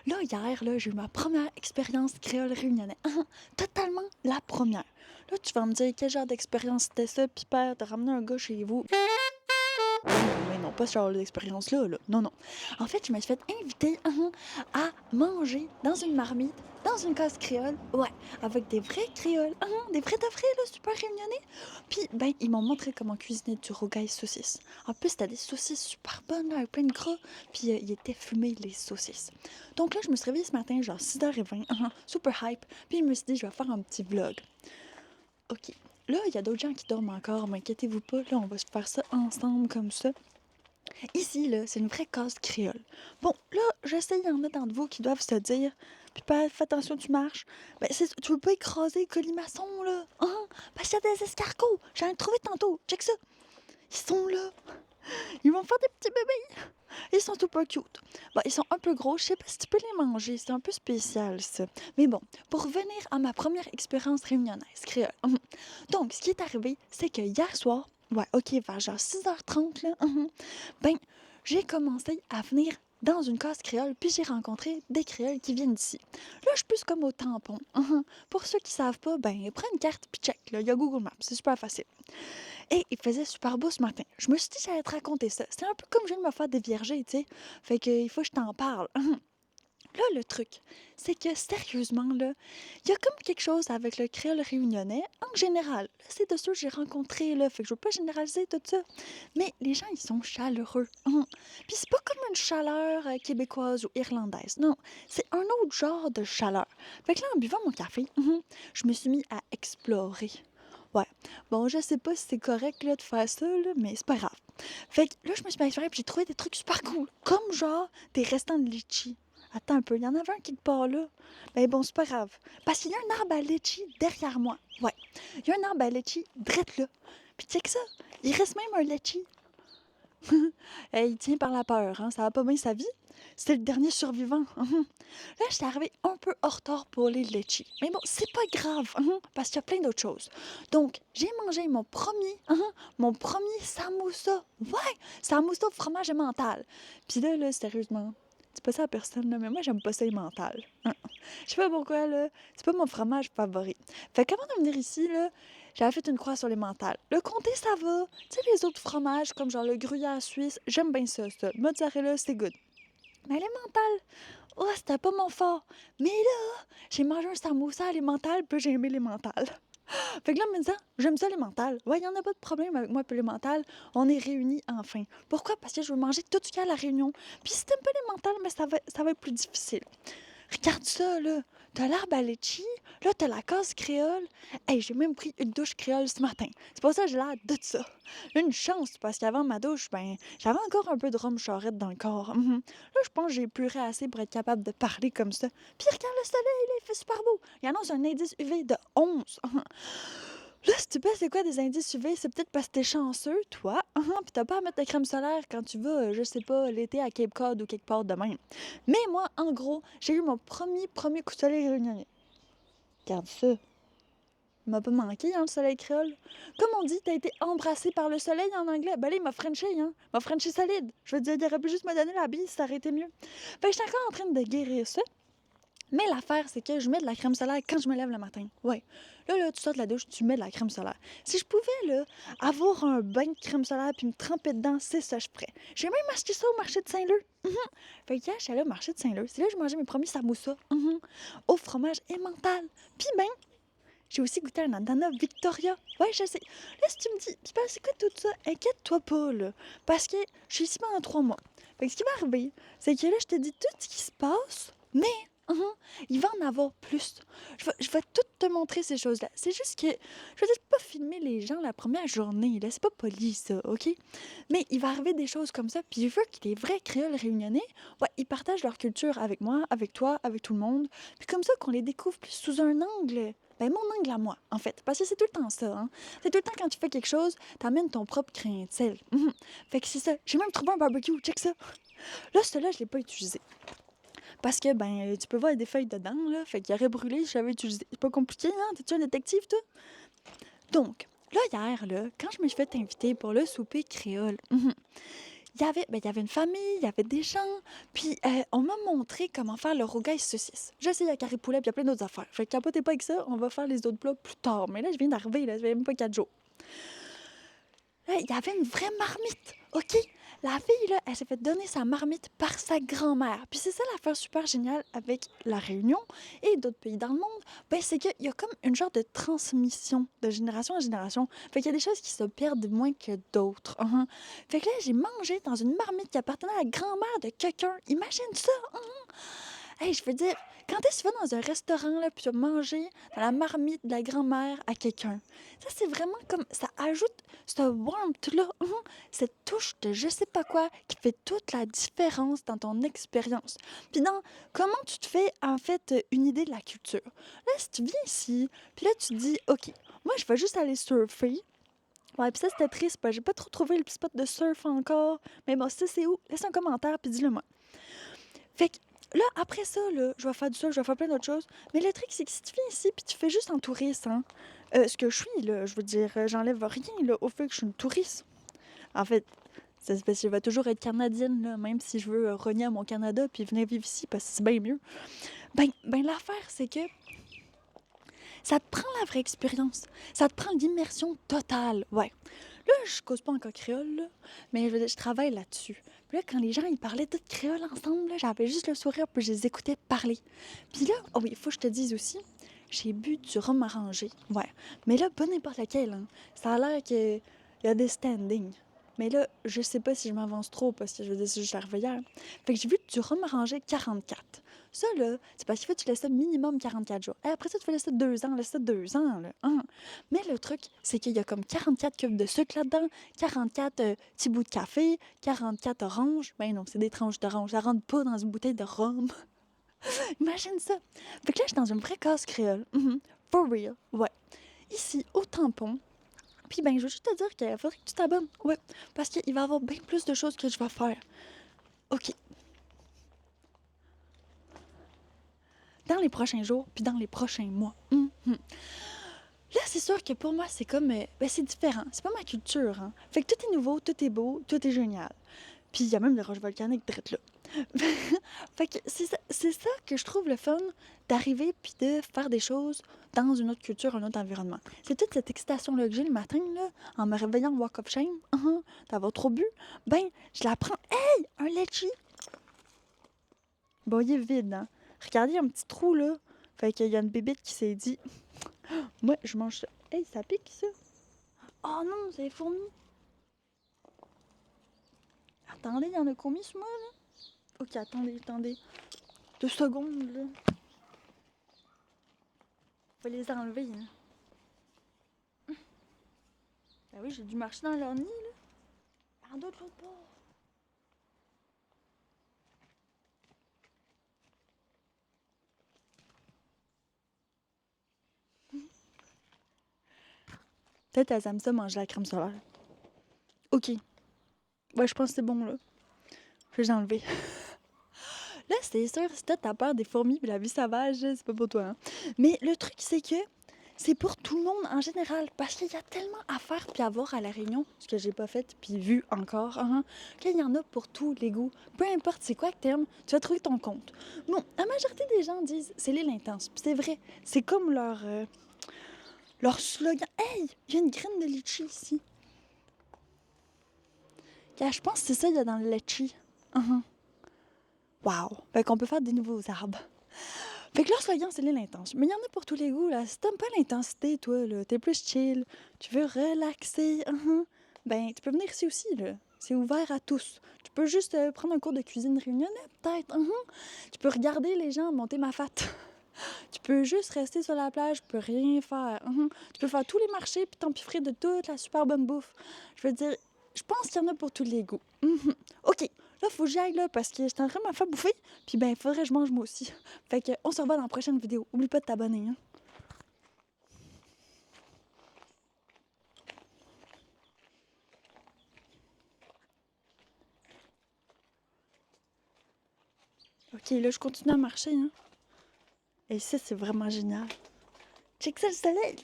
Là, hier, là, j'ai eu ma première expérience créole réunionnais. Totalement la première. Là, tu vas me dire quel genre d'expérience c'était ça, puis père, de ramener un gars chez vous. Mais non, pas ce genre d'expérience-là, là. Non, non. En fait, je me suis fait inviter à manger dans une marmite, dans une case créole. Ouais, avec des vrais créoles. Des vrais de vrais, là, super réunionnais. Puis, ben, ils m'ont montré comment cuisiner du rogaille saucisse. En plus, c'était des saucisses super bonnes, là, avec plein de gras. Puis, ils étaient fumés, les saucisses. Donc là, je me suis réveillée ce matin, genre 6h20, super hype. Puis, je me suis dit, je vais faire un petit vlog. OK. Là, il y a d'autres gens qui dorment encore, mais inquiétez-vous pas, là, on va se faire ça ensemble comme ça. Ici, là, c'est une vraie case créole. Bon, là, je sais, il y en a d'entre vous qui doivent se dire, puis fais attention, tu marches. Ben, tu veux pas écraser le colimaçon, là. Parce qu'il y a des escargots. J'en ai trouvé tantôt. Check ça. Ils sont là. Ils vont faire des petits bébés. Ils sont super cute. Bon, ils sont un peu gros. Je sais pas si tu peux les manger. C'est un peu spécial, ça. Mais bon, pour revenir à ma première expérience réunionnaise créole. Donc, ce qui est arrivé, c'est que hier soir, ouais, OK, vers genre 6h30, là, ben, j'ai commencé à venir dans une case créole, puis j'ai rencontré des créoles qui viennent d'ici. Là, je suis plus comme au tampon. Pour ceux qui savent pas, ben, prends une carte, puis check, là, il y a Google Maps, c'est super facile. Et il faisait super beau ce matin. Je me suis dit que j'allais te raconter ça. C'est un peu comme je viens de me faire dévierger, tu sais. Fait que il faut que je t'en parle. Là, le truc, c'est que sérieusement, là, il y a comme quelque chose avec le créole réunionnais en général. Là, c'est de ceux que j'ai rencontrés, là, fait que je veux pas généraliser tout ça. Mais les gens, ils sont chaleureux. Puis c'est pas comme une chaleur québécoise ou irlandaise. Non, c'est un autre genre de chaleur. Fait que là, en buvant mon café, je me suis mis à explorer. Ouais. Bon, je sais pas si c'est correct là, de faire ça, là, mais c'est pas grave. Fait que là, je me suis mis à explorer et j'ai trouvé des trucs super cool. Comme genre des restants de litchi. Attends un peu, il y en avait un quelque part là. Ben bon, c'est pas grave. Parce qu'il y a un arbre à litchi derrière moi. Ouais. Il y a un arbre à litchi drette là. Puis tu sais que ça, il reste même un litchi. Il tient par la peur, hein. Ça va pas bien sa vie. C'était le dernier survivant. Là, j'étais arrivée un peu en retard pour les litchis. Mais bon, c'est pas grave, parce qu'il y a plein d'autres choses. Donc, j'ai mangé mon premier samoussa. Ouais, samoussa au fromage mental. Puis là, sérieusement, c'est pas ça à personne, là, mais moi, j'aime pas ça mental. Je sais pas pourquoi, là, c'est pas mon fromage favori. Fait qu'avant de venir ici, là, j'avais fait une croix sur les mentales. Le comté, ça va. Tu sais, les autres fromages, comme genre le gruyère suisse, j'aime bien ça. Mozzarella, c'est good. Mais les mentales, oh, c'était pas mon fort. Mais là, j'ai mangé un samoussa à l'emmental, puis j'ai aimé les mentales. Fait que là, en me disant, j'aime ça les mentales. Ouais, il y en a pas de problème avec moi et les mentales. On est réunis enfin. Pourquoi? Parce que je veux manger tout ce qu'il y a à la réunion. Puis si t'aimes pas les mentales, mais ça va être plus difficile. Regarde ça, là. T'as l'arbre à litchi, là, t'as la case créole. Hey, j'ai même pris une douche créole ce matin. C'est pour ça que j'ai l'air de ça. Une chance, parce qu'avant ma douche, ben, j'avais encore un peu de rhum charrette dans le corps. Là, je pense que j'ai pleuré assez pour être capable de parler comme ça. Puis regarde le soleil, là, il fait super beau. Il annonce un indice UV de 11. Là, si tu penses c'est quoi des indices UV, c'est peut-être parce que t'es chanceux, toi, puis t'as pas à mettre ta crème solaire quand tu vas, je sais pas, l'été à Cape Cod ou quelque part de même. Mais moi, en gros, j'ai eu mon premier coup de soleil réunionnais. Regarde ça. Il m'a pas manqué, hein, le soleil créole. Comme on dit, t'as été embrassé par le soleil en anglais. Ben là, il m'a frenché, hein. Il m'a frenché solide. Je veux dire, il aurait pu juste me donner la bise, ça aurait été mieux. Fait que j'étais encore en train de guérir ça. Mais l'affaire, c'est que je mets de la crème solaire quand je me lève le matin. Ouais. Là, tu sors de la douche, tu mets de la crème solaire. Si je pouvais, là, avoir un bain de crème solaire puis me tremper dedans, c'est ça que je ferais. J'ai même acheté ça au marché de Saint-Leu. Fait que hier, j'allais au marché de Saint-Leu. C'est là que je mangeais mes premiers samoussas. Au fromage emmental. Puis ben, j'ai aussi goûté un ananas Victoria. Ouais, je sais. Là, si tu me dis, puis ben, c'est quoi tout ça? Inquiète-toi pas, là. Parce que je suis ici pendant 3 mois. Fait que ce qui va arriver, c'est que là, je te dis tout ce qui se passe, mais il va en avoir plus. Je vais tout te montrer ces choses-là. C'est juste que je vais peut-être pas filmer les gens la première journée. Là, c'est pas poli, ça, OK? Mais il va arriver des choses comme ça. Puis je veux que les vrais créoles réunionnais, ouais, ils partagent leur culture avec moi, avec toi, avec tout le monde. Puis comme ça, qu'on les découvre plus sous un angle. Ben, mon angle à moi, en fait. Parce que c'est tout le temps ça, hein. C'est tout le temps quand tu fais quelque chose, t'amènes ton propre grain de sel. Fait que c'est ça. J'ai même trouvé un barbecue, check ça. Là, celui-là, je l'ai pas utilisé. Parce que, ben, tu peux voir des feuilles dedans, là. Fait qu'il aurait brûlé si j'avais utilisé. C'est pas compliqué, hein? T'es-tu un détective, toi? Donc, là, hier, là, quand je me suis fait inviter pour le souper créole, il y avait une famille, il y avait des gens, puis on m'a montré comment faire le rougail saucisse. J'ai essayé la carré poulet, puis il y a plein d'autres affaires. Fait que capotez pas avec ça, on va faire les autres plats plus tard. Mais là, je viens d'arriver, là, ça fait même pas 4 jours. Là, il y avait une vraie marmite, OK? La fille, là, elle s'est fait donner sa marmite par sa grand-mère. Puis c'est ça l'affaire super géniale avec La Réunion et d'autres pays dans le monde, ben c'est qu'il y a comme une genre de transmission de génération en génération. Fait qu'il y a des choses qui se perdent moins que d'autres. Fait que là, j'ai mangé dans une marmite qui appartenait à la grand-mère de quelqu'un. Imagine ça! Hey, je veux dire, quand est-ce que tu vas dans un restaurant, là, puis tu vas manger dans la marmite de la grand-mère à quelqu'un? Ça, c'est vraiment comme... Ça ajoute ce warmth-là, cette touche de je sais pas quoi qui fait toute la différence dans ton expérience. Puis dans comment tu te fais, en fait, une idée de la culture. Là, si tu viens ici, puis là, tu te dis, OK, moi, je vais juste aller surfer. Ouais, puis ça, c'était triste, parce que j'ai pas trop trouvé le petit spot de surf encore. Mais bon, ça, c'est où? Laisse un commentaire, puis dis-le moi. Fait que là, après ça, là, je vais faire du surf, je vais faire plein d'autres choses. Mais le truc, c'est que si tu viens ici puis tu fais juste en touriste, ce que je suis, là, je veux dire, j'enlève rien là, au fait que je suis une touriste. En fait, c'est parce que je vais toujours être canadienne, là, même si je veux renier à mon Canada puis venir vivre ici parce que c'est bien mieux. Ben l'affaire, c'est que ça te prend la vraie expérience. Ça te prend l'immersion totale, ouais. Là, je cause pas encore créole, là, mais je veux dire, je travaille là-dessus. Puis là, quand les gens, ils parlaient tout créole ensemble, là, j'avais juste le sourire, puis je les écoutais parler. Puis là, oh oui, il faut que je te dise aussi, j'ai bu du rhum arrangé, ouais. Mais là, pas n'importe lequel, hein. Ça a l'air qu'il y a des standings. Mais là, je sais pas si je m'avance trop, parce que je veux dire, c'est juste arrivé hier. Fait que j'ai bu du rhum arrangé 44. Ça, là, c'est parce qu'il faut que tu laisses ça minimum 44 jours. Et après ça, tu fais laisser ça 2 ans, laisse ça 2 ans, là. Mais le truc, c'est qu'il y a comme 44 cubes de sucre là-dedans, 44 petits bouts de café, 44 oranges. Ben non, c'est des tranches d'orange. Ça rentre pas dans une bouteille de rhum. Imagine ça. Fait que là, je suis dans une vraie case créole. For real. Ouais. Ici, au tampon. Puis ben, je veux juste te dire qu'il faudrait que tu t'abonnes. Ouais. Parce qu'il va y avoir bien plus de choses que je vais faire. OK. Dans les prochains jours, puis dans les prochains mois. Là, c'est sûr que pour moi, c'est comme... ben, c'est différent. C'est pas ma culture, hein. Fait que tout est nouveau, tout est beau, tout est génial. Puis il y a même des roches volcaniques direct là. Fait que c'est ça que je trouve le fun d'arriver puis de faire des choses dans une autre culture, un autre environnement. C'est toute cette excitation-là que j'ai le matin, là, en me réveillant au Walk of Shame, d'avoir trop bu, ben, je la prends. Hey! Un litchi! Bon, il est vide, hein. Regardez, il y a un petit trou, là. Fait qu'il y a une bébête qui s'est dit, moi, je mange ça. Hey, ça pique, ça? Oh non, c'est les fourmis. Attendez, il y en a combien sur moi, là? Ok, attendez. 2 secondes, là. Faut les enlever, hein. Ben oui, j'ai dû marcher dans leur nid, là. Par d'autres l'autre bord. Peut-être elles aiment ça manger la crème solaire. Ok. Ouais, je pense que c'est bon, là. Je vais les enlever. Là, c'est sûr, si t'as peur des fourmis et la vie sauvage, c'est pas pour toi, hein. Mais le truc, c'est que c'est pour tout le monde en général, parce qu'il y a tellement à faire puis à voir à La Réunion, ce que j'ai pas fait puis vu encore, qu'il y en a pour tous les goûts. Peu importe c'est quoi que t'aimes, tu vas trouver ton compte. Bon, la majorité des gens disent c'est l'île intense, puis c'est vrai, c'est comme leur slogan. Hey, il y a une graine de litchi ici. Car je pense que c'est ça qu'il y a dans le litchi. Wow! Fait qu'on peut faire des nouveaux arbres. Fait que leur slogan, c'est l'île intense. Mais il y en a pour tous les goûts, là. Si t'aimes pas l'intensité, toi, là, t'es plus chill, tu veux relaxer, ben, tu peux venir ici aussi, là. C'est ouvert à tous. Tu peux juste prendre un cours de cuisine réunionnais, peut-être. Tu peux regarder les gens monter ma fat. Tu peux juste rester sur la plage, tu peux rien faire. Tu peux faire tous les marchés puis t'empiffrer de toute la super bonne bouffe. Je veux dire, je pense qu'il y en a pour tous les goûts. OK, là, faut que j'y aille, là, parce que j'étais en train de me faire bouffer. Puis ben, il faudrait que je mange moi aussi. Fait que, on se revoit dans la prochaine vidéo. Oublie pas de t'abonner, hein. OK, là, je continue à marcher, hein. Et ça, c'est vraiment génial. Check ça, le soleil!